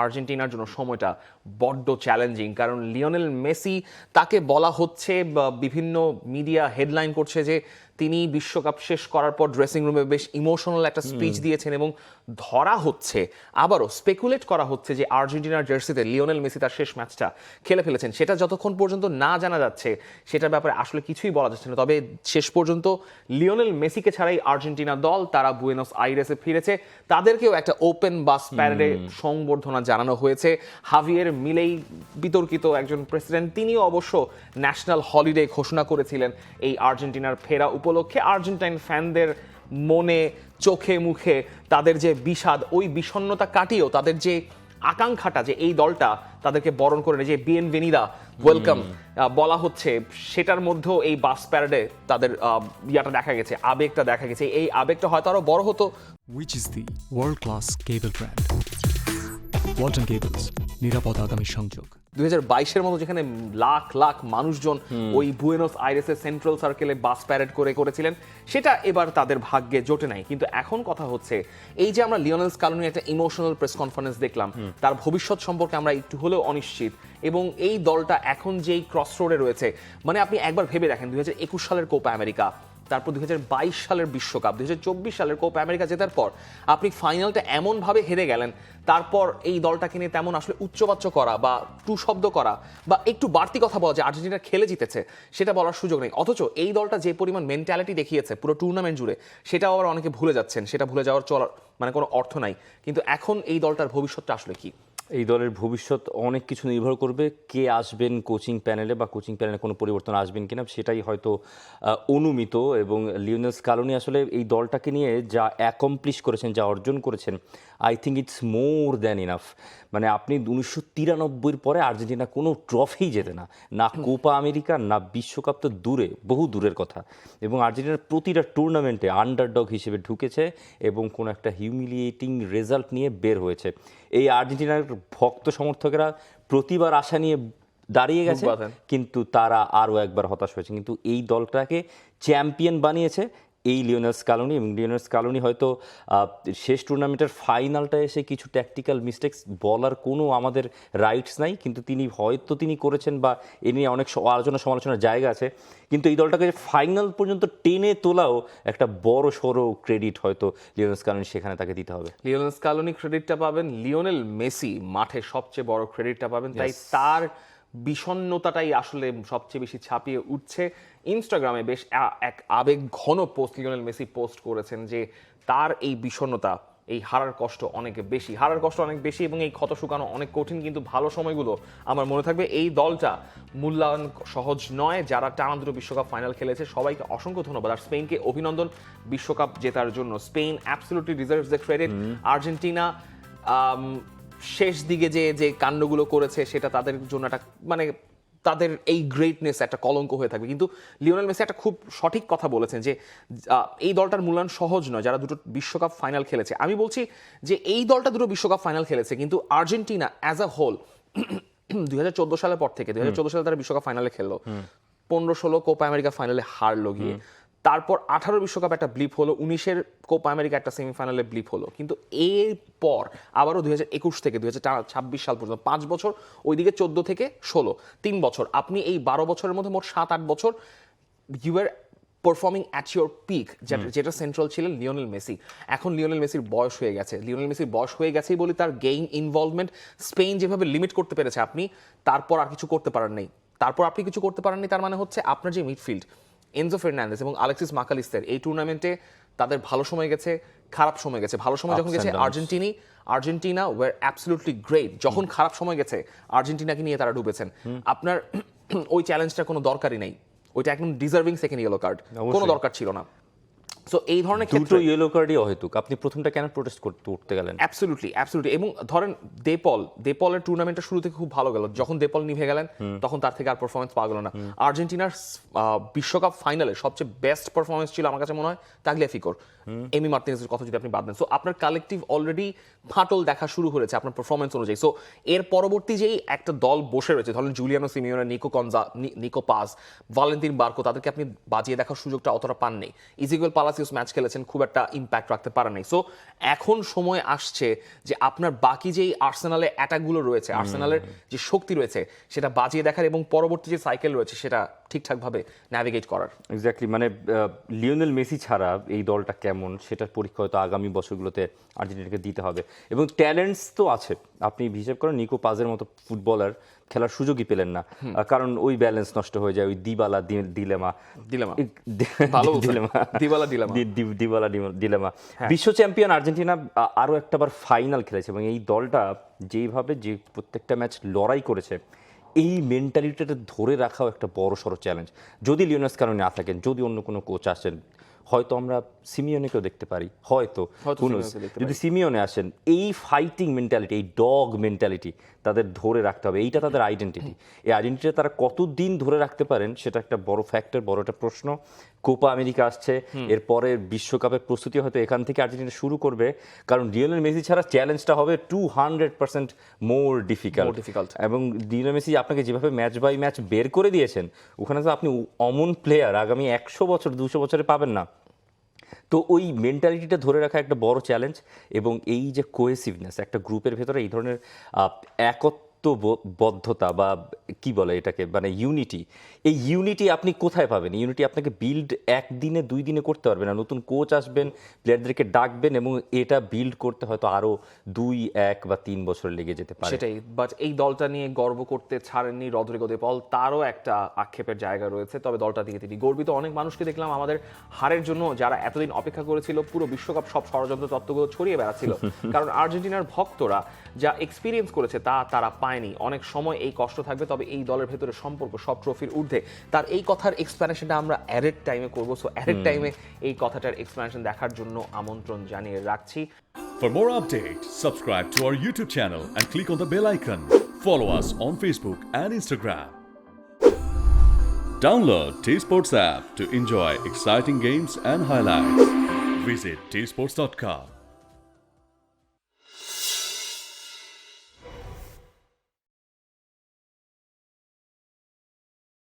আর্জেন্টিনার জন্য সময়টা বড্ড চ্যালেঞ্জিং, কারণ লিওনেল মেসি, তাকে বলা হচ্ছে বিভিন্ন মিডিয়া হেডলাইন করছে যে তিনি বিশ্বকাপ শেষ করার পর ড্রেসিং রুমে বেশ ইমোশনাল একটা স্পিচ দিয়েছেন, এবং ধরা হচ্ছে, আবারও স্পেকুলেট করা হচ্ছে যে আর্জেন্টিনার জার্সিতে লিওনেল মেসি তার শেষ ম্যাচটা খেলে ফেলেছেন। সেটা যতক্ষণ পর্যন্ত না জানা যাচ্ছে সেটার ব্যাপারে আসলে কিছুই বলা যাচ্ছে না। তবে শেষ পর্যন্ত লিওনেল মেসিকে ছাড়াই আর্জেন্টিনা দল তারা বুয়েনোস আইরেসে ফিরেছে, তাদেরকেও একটা ওপেন বাস প্যারেডে সংবর্ধনা জানানো হয়েছে। হাভিয়ের মিলেই বিতর্কিত একজন প্রেসিডেন্ট, তিনিও অবশ্য ন্যাশনাল হলিডে ঘোষণা করেছিলেন এই আর্জেন্টিনার ফেরা উপলক্ষে। আর্জেন্টাইন ফ্যানদের মনে, চোখে মুখে তাদের যে বিষাদ, ওই বিষণ্ণতা কাটিয়েও তাদের যে আকাঙ্ক্ষাটা যে এই দলটা তাদেরকে বরণ করে নেয়, যে বিয়েনভেনিদা, ওয়েলকাম বলা হচ্ছে, সেটার মধ্যেও এই বাস প্যারেডে তাদের ইয়াটা দেখা গেছে, আবেগটা দেখা গেছে। এই আবেগটা হয়তো আরো বড় হতো। Which is the world-class cable brand? Walton Cables, নিরাপদ আগামী সংযোগ। 2022-এর মতো যেখানে লাখ লাখ মানুষজন ওই বুয়েনোস আইরেসের সেন্ট্রাল সার্কেলে বাস প্যারেড করেছিলেন, সেটা এবার তাদের ভাগ্যে জোটে নাই। কিন্তু এখন কথা হচ্ছে, এই যে আমরা লিওনেল স্কালোনির একটা ইমোশনাল প্রেস কনফারেন্স দেখলাম, তার ভবিষ্যৎ সম্পর্কে আমরা একটু হলেও অনিশ্চিত, এবং এই দলটা এখন যেই ক্রস রোডে রয়েছে, মানে আপনি একবার ভেবে দেখেন 2021 সালের কোপা আমেরিকা, তারপর 2022 সালের বিশ্বকাপ, 2024 সালের কোপা আমেরিকা জেতার পর আপনি ফাইনালটা এমনভাবে হেরে গেলেন, তারপর এই দলটাকে নিয়ে তেমন আসলে উচ্চবাচ্য করা বা টু শব্দ করা বা একটু বাড়তি কথা বলা যে আর্জেন্টিনা খেলে জিতেছে, সেটা বলার সুযোগ নেই। অথচ এই দলটা যে পরিমাণ মেন্টালিটি দেখিয়েছে পুরো টুর্নামেন্ট জুড়ে, সেটাও আবার অনেকে ভুলে যাচ্ছেন, সেটা ভুলে যাওয়ার চলার মানে কোনো অর্থ নাই। কিন্তু এখন এই দলটার ভবিষ্যৎটা আসলে কি? এই দলের ভবিষ্যৎ অনেক কিছু নির্ভর করবে কে আসবেন কোচিং প্যানেলে, বা কোচিং প্যানেলে কোনো পরিবর্তন আসবেন কিনা, সেটাই হয়তো অনুমিত। এবং লিওনেল স্কালোনি আসলে এই দলটাকে নিয়ে যা অ্যাকমপ্লিশ করেছেন, যা অর্জন করেছেন, I think it's more than enough. মানে আপনি 1993 পরে আর্জেন্টিনা কোনো ট্রফি জেতে না, না কোপা আমেরিকা, না বিশ্বকাপ তো দূরে, বহু দূরের কথা। এবং আর্জেন্টিনার প্রতিটা টুর্নামেন্টে আন্ডারডগ হিসেবে ঢুকেছে এবং কোনো একটা হিউমিলিয়েটিং রেজাল্ট নিয়ে বের হয়েছে। এই আর্জেন্টিনার ভক্ত সমর্থকেরা প্রতিবার আশা নিয়ে দাঁড়িয়ে গেছে, কিন্তু তারা আরও একবার হতাশ হয়েছে। কিন্তু এই দলটাকে চ্যাম্পিয়ন বানিয়েছে এই লিওনেল স্কালোনি। এবং লিওনেল স্কালোনি হয়তো শেষ টুর্নামেন্টের ফাইনালটা এসে কিছু ট্যাকটিক্যাল মিস্টেক্স বলার কোনো আমাদের রাইটস নাই, কিন্তু তিনি করেছেন, বা এ নিয়ে অনেক আলোচনা সমালোচনার জায়গা আছে। কিন্তু এই দলটাকে ফাইনাল পর্যন্ত টেনে তোলাও একটা বড় সড়ো ক্রেডিট হয়তো লিওনেল স্কালোনি, সেখানে তাকে দিতে হবে। লিওনেল স্কালোনি ক্রেডিটটা পাবেন, লিওনেল মেসি মাঠে সবচেয়ে বড় ক্রেডিটটা পাবেন। তাই তার বিষণ্ণতাটাই আসলে সবচেয়ে বেশি ছাপিয়ে উঠছে। ইনস্টাগ্রামে বেশ এক আবেগ ঘন পোস্ট লিওনেল মেসি পোস্ট করেছেন যে তার এই বিষণ্ণতা, এই হারার কষ্ট অনেক বেশি এবং এই ক্ষত শুকানো অনেক কঠিন, কিন্তু ভালো সময়গুলো আমার মনে থাকবে। এই দলটা মূল্যায়ন সহজ নয়, যারা টানা দুটো বিশ্বকাপ ফাইনাল খেলেছে, সবাইকে অসংখ্য ধন্যবাদ। আর স্পেনকে অভিনন্দন বিশ্বকাপ জেতার জন্য। Spain absolutely deserves the credit. Argentina শেষ দিকে যে কাণ্ডগুলো করেছে, সেটা তাদের জন্য একটা মানে তাদের এই গ্রেটনেস একটা কলঙ্ক হয়ে থাকবে। কিন্তু লিওনেল মেসি একটা খুব সঠিক কথা বলেছেন যে এই দলটার মূল্যায়ন সহজ নয়, যারা দুটো বিশ্বকাপ ফাইনাল খেলেছে। আমি বলছি যে এই দলটা দুটো বিশ্বকাপ ফাইনাল খেলেছে, কিন্তু আর্জেন্টিনা অ্যাজ আ হোল 2014 সালের পর থেকে, 2014 সালে তারা বিশ্বকাপ ফাইনালে খেললো, 15-16 কোপা আমেরিকা ফাইনালে হারলো গিয়ে, তারপর 18 বিশ্বকাপ একটা ব্লিপ হলো, 19-এর কোপা আমেরিকা একটা সেমিফাইনালে ব্লিপ হলো, কিন্তু এরপর আবারও 2021 থেকে 2026 সাল পর্যন্ত 5 বছর, ওইদিকে 14 থেকে 16, 3 বছর, আপনি এই 12 বছরের মধ্যে মোট 7-8 বছর you are performing at your peak, যেটা সেন্ট্রাল ছিলেন লিওনেল মেসি। এখন লিওনেল মেসির বয়স হয়ে গেছে, লিওনেল মেসির বয়স হয়ে গেছেই বলে তার গেইম ইনভলভমেন্ট স্পেন যেভাবে লিমিট করতে পেরেছে, আপনি তারপর আর কিছু করতে পারেন নাই। তার মানে হচ্ছে আপনার যে মিডফিল্ড এনজো ফার্নান্দেজ এবং আলেক্সিস মাকালিস্তের, এই টুর্নামেন্টে তাদের ভালো সময় গেছে, খারাপ সময় গেছে। ভালো সময় যখন গেছে আর্জেন্টিনা ওয়ার অ্যাবসলিউটলি গ্রেট। যখন খারাপ সময় গেছে আর্জেন্টিনাকে নিয়ে তারা ডুবেছেন। আপনার ওই চ্যালেঞ্জটার কোনো দরকারই নেই, ওইটা একদম ডিজার্ভিং সেকেন্ড ইয়েলো কার্ড, কোনো দরকার ছিল না। সো এই ধরনের দুটো ইয়েলো কার্ডই অহেতুক। আপনি প্রথমটা কেন প্রোটেস্ট করতে গেলেন? অ্যাবসলিউটলি। এবং ধরেন দেপলের টুর্নামেন্টটা শুরু থেকে খুব ভালো গেল, যখন দেপল নিভে গেলেন তখন তার থেকে আর পারফরমেন্স পাওয়া গেল না। আর্জেন্টিনার বিশ্বকাপ ফাইনালে সবচেয়ে বেস্ট পারফরমেন্স ছিল আমার কাছে মনে হয় তাগলিয়াফিকোর, এমি মার্টিনেজের কথা যদি আপনি বাদ দেন। সো আপনার কালেকটিভ অলরেডি ফাটল দেখা শুরু হয়েছে আপনার পারফরমেন্স অনুযায়ী। সো এর পরবর্তী যেই একটা দল বসে রয়েছে, ধরেন জুলিয়ানো সিমিওনে, নিকো পাজ, ভালেন্তিন বার্কো, তাদেরকে আপনি বাজিয়ে দেখার সুযোগটা অতটা পান নেই। ইজিগুয়েল পালাস পালাসিয়াস ম্যাচ খেলেছেন, খুব একটা ইম্প্যাক্ট রাখতে পারেন নাই। সো এখন সময় আসছে যে আপনার বাকি যেই আর্সেনালের অ্যাটাকগুলো রয়েছে, আর্সেনালের যে শক্তি রয়েছে সেটা বাজিয়ে দেখার এবং পরবর্তী যে সাইকেল রয়েছে সেটা ঠিকঠাকভাবে ন্যাভিগেট করার। এক্স্যাক্টলি, মানে লিওনেল মেসি ছাড়া এই দলটা কেমন সেটার পরীক্ষা হয়তো আগামী বছরগুলোতে আর্জেন্টিনাকে দিতে হবে। এবং ট্যালেন্টস তো আছে, আপনি হিসেব করেন নিকো পাজের মতো ফুটবলার খেলার সুযোগই পেলেন না, কারণ ওই ব্যালেন্স নষ্ট হয়ে যায়, ওই দিবালা দিলেমা দিলেমা। বিশ্ব চ্যাম্পিয়ন আর্জেন্টিনা আরও একটাবার ফাইনাল খেলেছে এবং এই দলটা যেইভাবে যে প্রত্যেকটা ম্যাচ লড়াই করেছে, এই মেন্টালিটিটা ধরে রাখাও একটা বড় সড়ো চ্যালেঞ্জ। যদি লিওনেল স্ক্যালোনি না থাকেন, যদি অন্য কোনো কোচ আসেন, হয়তো আমরা সিমিওনেকেও দেখতে পারি, হয়তো যদি সিমিওনে আসেন, এই ফাইটিং মেন্টালিটি, এই ডগ মেন্টালিটি তাদের ধরে রাখতে হবে। এইটা তাদের আইডেন্টিটি। এই আইডেন্টিটি তারা কতদিন ধরে রাখতে পারেন সেটা একটা বড় ফ্যাক্টর, বড় একটা প্রশ্ন। কোপা আমেরিকা আসছে, এরপরে বিশ্বকাপের প্রস্তুতি হয়তো এখান থেকে আর্জেন্টিনা শুরু করবে, কারণ লিওনেল মেসি ছাড়া চ্যালেঞ্জটা হবে 200% মোর ডিফিকাল্ট। এবং লিওনেল মেসি আপনাকে যেভাবে ম্যাচ বাই ম্যাচ বের করে দিয়েছেন, ওখানে তো আপনি অমন প্লেয়ার আগামী 100 বছর 200 বছরে পাবেন না। তো ওই মেন্টালিটিটা ধরে রাখা একটা বড় চ্যালেঞ্জ। এবং এই যে কোহেসিভনেস, একটা গ্রুপের ভেতরে এই ধরনের একত্ববদ্ধতা বা কি বলে এটাকে, মানে ইউনিটি, এই ইউনিটি আপনি কোথায় পাবেন? ইউনিটি আপনাকে বিল্ড একদিনে 2 দিনে করতে পারবেন না। নতুন কোচ আসবেন, প্লেয়ারদেরকে ডাকবেন এবং এটা বিল্ড করতে হয়তো আরও 2, 1 বা 3 বছর লেগে যেতে পারে। সেটাই। বাট এই দলটা নিয়ে গর্ব করতে ছাড়েননি রদ্রিগো দে পল, তারও একটা আক্ষেপের জায়গা রয়েছে। তবে দলটা দিকে তিনি গর্বিত। অনেক মানুষকে দেখলাম আমাদের হারের জন্য, যারা এতদিন অপেক্ষা করেছিল, পুরো বিশ্বকাপ সব ষড়যন্ত্র তত্ত্বগুলো ছড়িয়ে বেড়াচ্ছিল, কারণ আর্জেন্টিনার ভক্তরা যা এক্সপিরিয়েন্স করেছে তা তারা পায়নি। অনেক সময় এই কষ্ট থাকবে, তবে এই দলের ভেতরে সম্পর্ক সব ট্রফির ঊর্ধ্বে। তার এই কথার এক্সপ্লেনেশনটা আমরা অ্যাডেড টাইমে করবো। সো অ্যাডেড টাইমে এই কথাটার এক্সপ্লেনেশন দেখার জন্য আমন্ত্রণ জানিয়ে রাখছি। For more updates, subscribe to our YouTube channel and click on the bell icon. Follow us on Facebook and Instagram. Download T-Sports app to enjoy exciting games and highlights. Visit tsports.com.